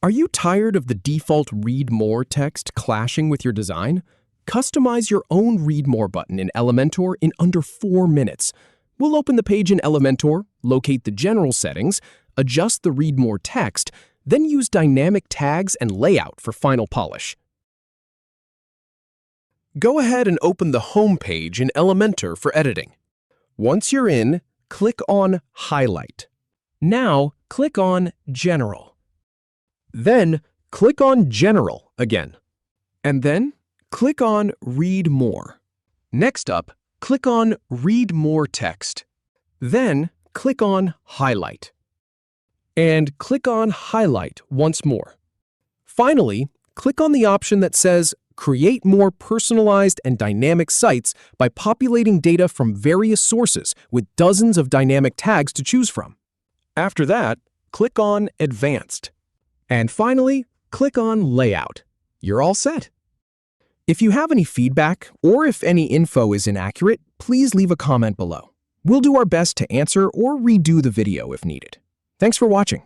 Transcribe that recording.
Are you tired of the default Read More text clashing with your design? Customize your own Read More button in Elementor in under 4 minutes. We'll open the page in Elementor, locate the general settings, adjust the Read More text, then use dynamic tags and layout for final polish. Go ahead and open the home page in Elementor for editing. Once you're in, click on Highlight. Now, click on General. Then, click on General again. And then, click on Read More. Next up, click on Read More Text. Then, click on Highlight. And click on Highlight once more. Finally, click on the option that says Create more personalized and dynamic sites by populating data from various sources with dozens of dynamic tags to choose from. After that, click on Advanced. And finally, click on Layout. You're all set. If you have any feedback or if any info is inaccurate, please leave a comment below. We'll do our best to answer or redo the video if needed. Thanks for watching.